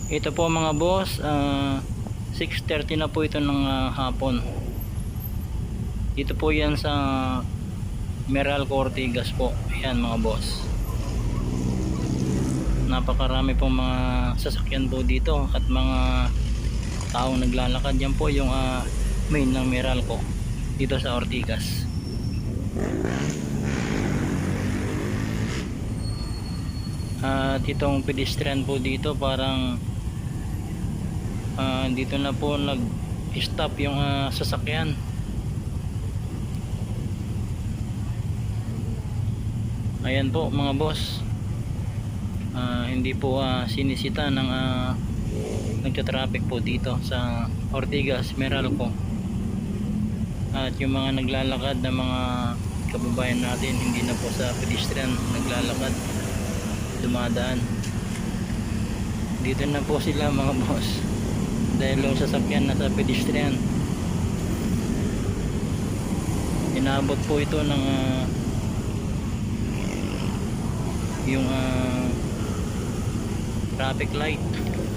Ito po mga boss, 6:30 na po ito ng hapon. Dito po yan sa Meralco Ortigas po. Ayan mga boss, napakarami pong mga sasakyan po dito at mga taong naglalakad. Yan po yung main ng Meralco dito sa Ortigas. At itong pedestrian po dito parang dito na po nag-stop yung sasakyan. Ayan po mga boss, hindi po sinisita ng nagta-traffic po dito sa Ortigas, Meralco. At yung mga naglalakad na mga kababayan natin, hindi na po sa pedestrian naglalakad, dumadaan. Dito na po sila mga boss, dahil yung sasakyan na sa pedestrian. Inaabot po ito ng yung traffic light,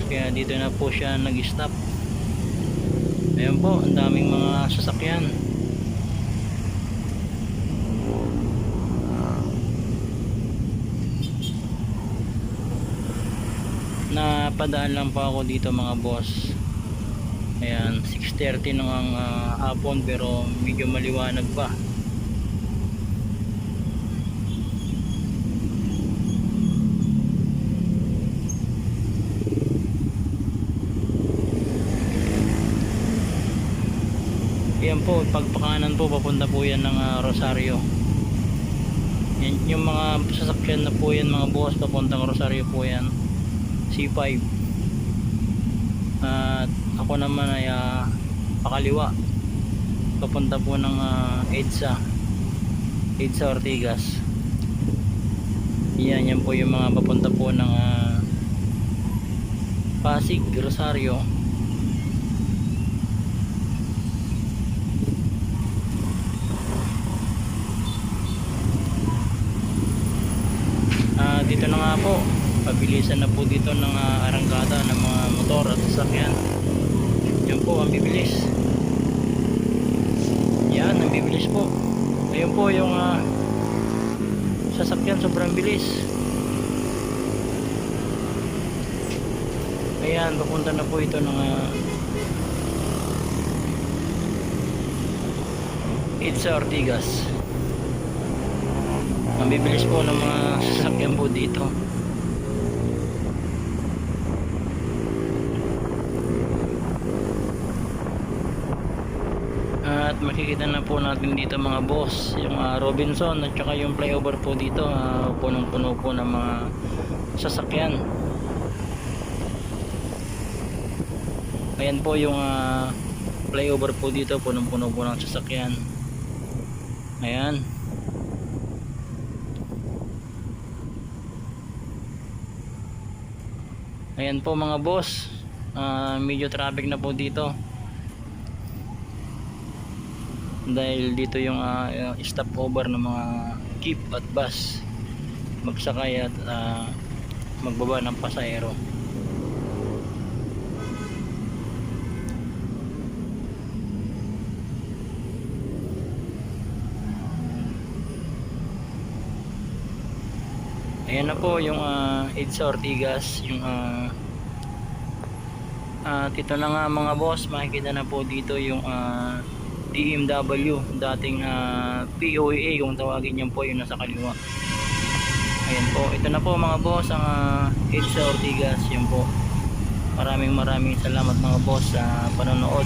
kaya dito na po siya nag-stop. Ayan po, ang daming mga sasakyan. Napadaan lang po ako dito mga boss. Ayan, 6:30 nung ang hapon, pero medyo maliwanag pa. Ayan po, pagpakanan po papunta po yan ng Rosario. Yan, yung mga sasakyan na po yan mga boss, papuntang Rosario po yan, C5. At ako naman ay pakaliwa, papunta po ng EDSA Ortigas. Yan po yung mga papunta po ng Pasig, Rosario. Dito na nga po, pabilisan na po dito ng arangkada ng mga motor at sasakyan. Yan po, ang bibilis. Yan, ang bibilis po. Ayun po yung sasakyan, sobrang bilis. Ayan, papunta na po ito ng EDSA Ortigas. Ang bibilis po ng mga sasakyan po dito. At makikita na po natin dito mga boss, yung Robinson at saka yung flyover po dito, punong-puno po ng mga sasakyan. Ayan po yung flyover po dito, punong-puno po ng sasakyan. Ayan. Ayan po mga boss, medyo traffic na po dito dahil dito yung stopover ng mga jeep at bus magsakay at magbaba ng pasahero. Ayan na po yung EDSA Ortigas, yung dito na nga mga boss, makikita na po dito yung DMW, dating POEA kung tawagin yan po, yung nasa kaliwa. Ayan po, ito na po mga boss ang EDSA Ortigas. Yan po, maraming salamat mga boss sa panonood.